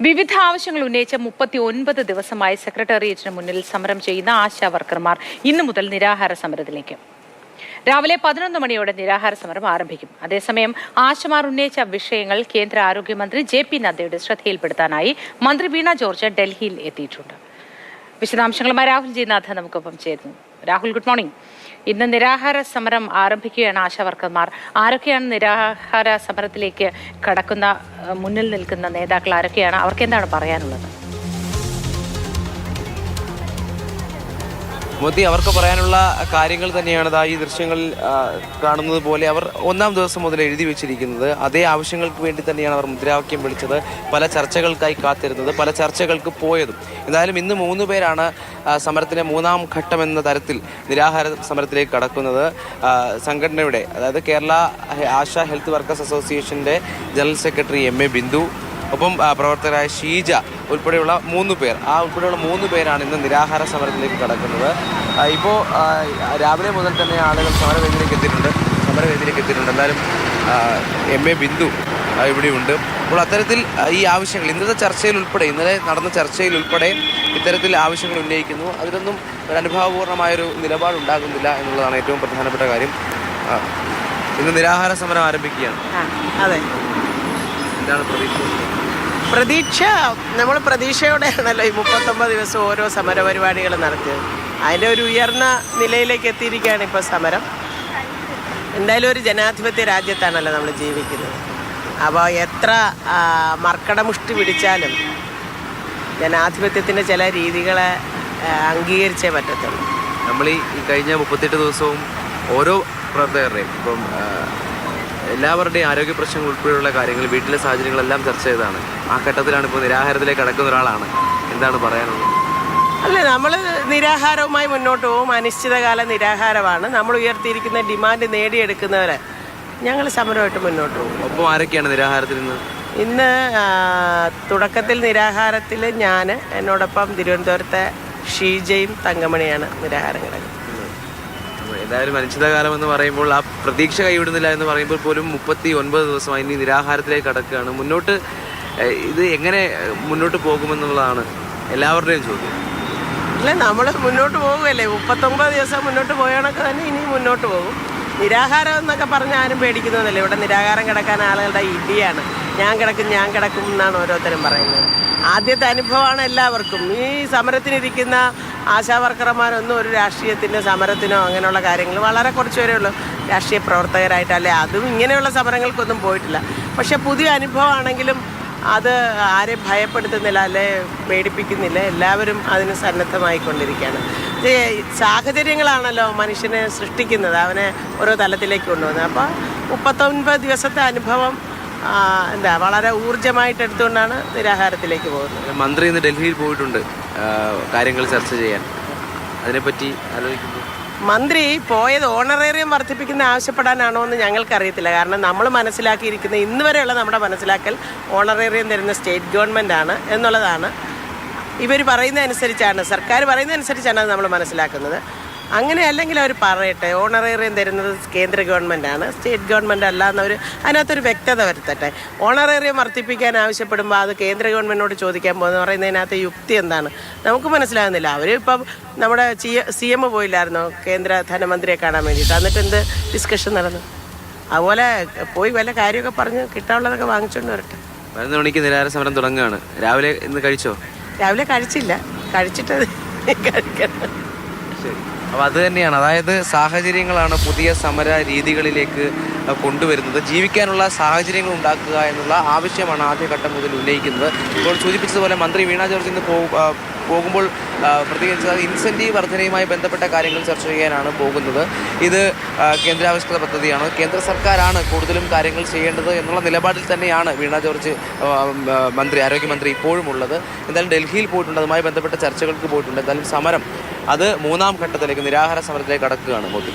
വിവിധ ആവശ്യങ്ങൾ ഉന്നയിച്ച 39 ദിവസമായി സെക്രട്ടേറിയറ്റിന് മുന്നിൽ സമരം ചെയ്യുന്ന ആശാ വർക്കർമാർ ഇന്നു മുതൽ നിരാഹാര സമരത്തിലേക്ക്. രാവിലെ 11 മണിയോടെ നിരാഹാര സമരം ആരംഭിക്കും. അതേസമയം ആശമാർ ഉന്നയിച്ച വിഷയങ്ങൾ കേന്ദ്ര ആരോഗ്യമന്ത്രി JP നദ്ദയുടെ ശ്രദ്ധയിൽപ്പെടുത്താനായി മന്ത്രി വീണ ജോർജ് ഡൽഹിയിൽ എത്തിയിട്ടുണ്ട്. വിശദാംശങ്ങളുമായി രാഹുൽ ജി നാഥ് നമുക്കൊപ്പം ചേരുന്നു. Rahul, good morning. ഇന്ന് നിരാഹാര സമരം ആരംഭിക്കുകയാണ് ആശാവർക്കർമാർ. ആരൊക്കെയാണ് നിരാഹാര സമരത്തിലേക്ക് കടക്കുന്ന മുന്നിൽ നിൽക്കുന്ന നേതാക്കൾ ആരൊക്കെയാണ്? അവർക്ക് എന്താണ് പറയാനുള്ളത്? മോദി, അവർക്ക് പറയാനുള്ള കാര്യങ്ങൾ തന്നെയാണ് ഈ ദൃശ്യങ്ങളിൽ കാണുന്നത് പോലെ അവർ ഒന്നാം ദിവസം മുതൽ എഴുതി വെച്ചിരിക്കുന്നത്. അതേ ആവശ്യങ്ങൾക്ക് വേണ്ടി തന്നെയാണ് അവർ മുദ്രാവാക്യം വിളിച്ചത്, പല ചർച്ചകൾക്കായി കാത്തിരുന്നത്, പല ചർച്ചകൾക്ക് പോയതും. എന്തായാലും ഇന്ന് 3 പേരാണ് സമരത്തിൻ്റെ 3ാം ഘട്ടം എന്ന തരത്തിൽ നിരാഹാര സമരത്തിലേക്ക് കടക്കുന്നത്. സംഘടനയുടെ, അതായത് കേരള ആശാ ഹെൽത്ത് വർക്കേഴ്സ് അസോസിയേഷൻ്റെ ജനറൽ സെക്രട്ടറി MA ബിന്ദു, ഒപ്പം പ്രവർത്തകരായ ഷീജ ഉൾപ്പെടെയുള്ള 3 പേർ. ഉൾപ്പെടെയുള്ള 3 പേരാണ് ഇന്ന് നിരാഹാര സമരത്തിലേക്ക് കടക്കുന്നത്. ഇപ്പോൾ രാവിലെ മുതൽ തന്നെ ആളുകൾ സമരവേദിയിലേക്ക് എത്തിയിട്ടുണ്ട്. എന്തായാലും MA ബിന്ദു ഇവിടെയുണ്ട്. അപ്പോൾ അത്തരത്തിൽ ഈ ആവശ്യങ്ങൾ ഇന്നലെ നടന്ന ചർച്ചയിൽ ഉൾപ്പെടെ ഇത്തരത്തിൽ ആവശ്യങ്ങൾ ഉന്നയിക്കുന്നു. അതിലൊന്നും ഒരു അനുഭാവപൂർണ്ണമായൊരു നിലപാടുണ്ടാകുന്നില്ല എന്നുള്ളതാണ് ഏറ്റവും പ്രധാനപ്പെട്ട കാര്യം. ഇന്ന് നിരാഹാര സമരം ആരംഭിക്കുകയാണ്. അതെ, എന്താണ് പ്രതീക്ഷ? നമ്മൾ പ്രതീക്ഷയോടെയാണല്ലോ ഈ 39 ദിവസം ഓരോ സമരപരിപാടികൾ നടത്തിയത്. അതിൻ്റെ ഒരു ഉയർന്ന നിലയിലേക്ക് എത്തിയിരിക്കുകയാണ് ഇപ്പോൾ സമരം. എന്തായാലും ഒരു ജനാധിപത്യ രാജ്യത്താണല്ലോ നമ്മൾ ജീവിക്കുന്നത്. അപ്പോൾ എത്ര മർക്കടമുഷ്ടി പിടിച്ചാലും ജനാധിപത്യത്തിൻ്റെ ചില രീതികളെ അംഗീകരിച്ചേ പറ്റത്തുള്ളൂ. നമ്മൾ ഈ കഴിഞ്ഞ 38 ദിവസവും ഓരോ പ്രവർത്തകരുടെയും, ഇപ്പം എല്ലാവരുടെയും ആരോഗ്യ പ്രശ്നങ്ങൾ ഉൾപ്പെടെയുള്ള കാര്യങ്ങൾ, വീട്ടിലെ സാഹചര്യങ്ങളെല്ലാം ചർച്ച ചെയ്തതാണ്. ആ ഘട്ടത്തിലാണ് ഇപ്പോൾ നിരാഹാരത്തിലേക്ക് കടക്കുന്ന ഒരാളാണ്. എന്താണ് പറയാനുള്ളത്? അല്ല, നമ്മൾ നിരാഹാരവുമായി മുന്നോട്ട് പോകും. അനിശ്ചിതകാല നിരാഹാരമാണ് നമ്മൾ ഉയർത്തിയിരിക്കുന്ന ഡിമാൻഡ് നേടിയെടുക്കുന്നവരെ ഞങ്ങൾ സമരമായിട്ട് മുന്നോട്ട് പോകും. ഒപ്പം ആരൊക്കെയാണ് നിരാഹാരത്തിൽ ഇന്ന് തുടക്കത്തിൽ നിരാഹാരത്തിൽ ഞാൻ, എന്നോടൊപ്പം തിരുവനന്തപുരത്തെ ഷീജയും തങ്കമണിയാണ് നിരാഹാരം കിടക്കുന്നത്. എന്തായാലും അനിശ്ചിതകാലം എന്ന് പറയുമ്പോൾ ആ പ്രതീക്ഷ കൈവിടുന്നില്ല എന്ന് പറയുമ്പോൾ പോലും 39 ദിവസമായി ഇനി നിരാഹാരത്തിലേക്ക് കടക്കുകയാണ്. മുന്നോട്ട് ഇത് എങ്ങനെ മുന്നോട്ട് പോകുമെന്നുള്ളതാണ് എല്ലാവരുടെയും ചോദ്യം. അല്ല, നമ്മൾ മുന്നോട്ട് പോകുമല്ലേ. 39 ദിവസം മുന്നോട്ട് പോയണൊക്കെ തന്നെ ഇനി മുന്നോട്ട് പോകും. നിരാഹാരം എന്നൊക്കെ പറഞ്ഞാൽ ആരും പേടിക്കുന്നതല്ലേ. ഇവിടെ നിരാഹാരം കിടക്കാൻ ആളുകളുടെ ഇടിയാണ്. ഞാൻ കിടക്കും എന്നാണ് ഓരോരുത്തരും പറയുന്നത്. ആദ്യത്തെ അനുഭവമാണ് എല്ലാവർക്കും. ഈ സമരത്തിനിരിക്കുന്ന ആശാവർക്കർമാരൊന്നും ഒരു രാഷ്ട്രീയത്തിൻ്റെ സമരത്തിനോ അങ്ങനെയുള്ള കാര്യങ്ങൾ വളരെ കുറച്ച് വരെ ഉള്ളൂ രാഷ്ട്രീയ പ്രവർത്തകരായിട്ടല്ലേ. അതും ഇങ്ങനെയുള്ള സമരങ്ങൾക്കൊന്നും പോയിട്ടില്ല. പക്ഷേ പുതിയ അനുഭവമാണെങ്കിലും അത് ആരെയും ഭയപ്പെടുത്തുന്നില്ല, അല്ലെ പേടിപ്പിക്കുന്നില്ല. എല്ലാവരും അതിന് സന്നദ്ധമായിക്കൊണ്ടിരിക്കുകയാണ്. സാഹചര്യങ്ങളാണല്ലോ മനുഷ്യനെ സൃഷ്ടിക്കുന്നത്, അവനെ ഓരോ തലത്തിലേക്ക് കൊണ്ടുപോകുന്നത്. അപ്പോൾ 39 ദിവസത്തെ അനുഭവം വളരെ ഊർജ്ജമായിട്ട് എടുത്തുകൊണ്ടാണ് നിരാഹാരത്തിലേക്ക് പോകുന്നത്. മന്ത്രി ഇന്ന് ഡൽഹിയിൽ പോയിട്ടുണ്ട് കാര്യങ്ങൾ ചർച്ച ചെയ്യാൻ. അതിനെപ്പറ്റി ആലോചിക്കുന്നു. മന്ത്രി പോയത് ഓണറേറിയം വർദ്ധിപ്പിക്കുന്ന ആവശ്യപ്പെടാനാണോ എന്ന് ഞങ്ങൾക്കറിയത്തില്ല. കാരണം നമ്മൾ മനസ്സിലാക്കിയിരിക്കുന്ന ഇന്ന് വരെയുള്ള നമ്മുടെ മനസ്സിലാക്കൽ ഓണറേറിയം തരുന്ന സ്റ്റേറ്റ് ഗവൺമെൻറ്റാണ് എന്നുള്ളതാണ്. ഇവർ പറയുന്നതനുസരിച്ചാണ്, സർക്കാർ പറയുന്നതനുസരിച്ചാണ് അത് നമ്മൾ മനസ്സിലാക്കുന്നത്. അങ്ങനെ അല്ലെങ്കിൽ അവർ പറയട്ടെ, ഓണറേറിയം തരുന്നത് കേന്ദ്ര ഗവൺമെൻറ്റാണ്, സ്റ്റേറ്റ് ഗവൺമെൻറ് അല്ല എന്നവർ അതിനകത്തൊരു വ്യക്തത വരുത്തട്ടെ. ഓണറേറിയം വർദ്ധിപ്പിക്കാൻ ആവശ്യപ്പെടുമ്പോൾ അത് കേന്ദ്ര ഗവൺമെൻറ്റിനോട് ചോദിക്കാൻ പോകുന്നത് പറയുന്നതിനകത്ത് യുക്തി എന്താണ് നമുക്ക് മനസ്സിലാകുന്നില്ല. അവർ ഇപ്പം നമ്മുടെ CM പോയില്ലായിരുന്നോ കേന്ദ്ര ധനമന്ത്രിയെ കാണാൻ വേണ്ടിയിട്ട്? എന്നിട്ട് എന്ത് ഡിസ്കഷൻ നടന്നു? അതുപോലെ പോയി വല്ല കാര്യമൊക്കെ പറഞ്ഞ് കിട്ടാനുള്ളതൊക്കെ വാങ്ങിച്ചുകൊണ്ട് വരട്ടെ. 11 മണിക്ക് നിരാഹാര സമരം തുടങ്ങുകയാണ്. രാവിലെ ഇന്ന് കഴിച്ചോ? രാവിലെ കഴിച്ചില്ല, കഴിച്ചിട്ടത് കഴിക്കണം. ശരി, അപ്പോൾ അത് തന്നെയാണ്. അതായത് സാഹചര്യങ്ങളാണ് പുതിയ സമര രീതികളിലേക്ക് കൊണ്ടുവരുന്നത്. ജീവിക്കാനുള്ള സാഹചര്യങ്ങൾ ഉണ്ടാക്കുക എന്നുള്ള ആവശ്യമാണ് ആദ്യഘട്ടം മുതൽ ഉന്നയിക്കുന്നത്. ഇപ്പോൾ സൂചിപ്പിച്ചതുപോലെ മന്ത്രി വീണ ജോർജ് ഇന്ന് പോകുമ്പോൾ പ്രതികരിച്ചത് ഇൻസെൻറ്റീവ് വർധനയുമായി ബന്ധപ്പെട്ട കാര്യങ്ങൾ ചർച്ച ചെയ്യാനാണ് പോകുന്നത്. ഇത് കേന്ദ്രാവിഷ്കൃത പദ്ധതിയാണ്, കേന്ദ്ര സർക്കാരാണ് കൂടുതലും കാര്യങ്ങൾ ചെയ്യേണ്ടത് എന്നുള്ള നിലപാടിൽ തന്നെയാണ് വീണ ജോർജ് ആരോഗ്യമന്ത്രി ഇപ്പോഴും ഉള്ളത്. എന്തായാലും ഡൽഹിയിൽ പോയിട്ടുണ്ട്, അതുമായി ബന്ധപ്പെട്ട ചർച്ചകൾക്ക് പോയിട്ടുണ്ട്. എന്തായാലും സമരം അത് 3ാം ഘട്ടത്തിലേക്ക്, നിരാഹാര സമരത്തിലേക്ക് കടക്കുകയാണ്. മോദി.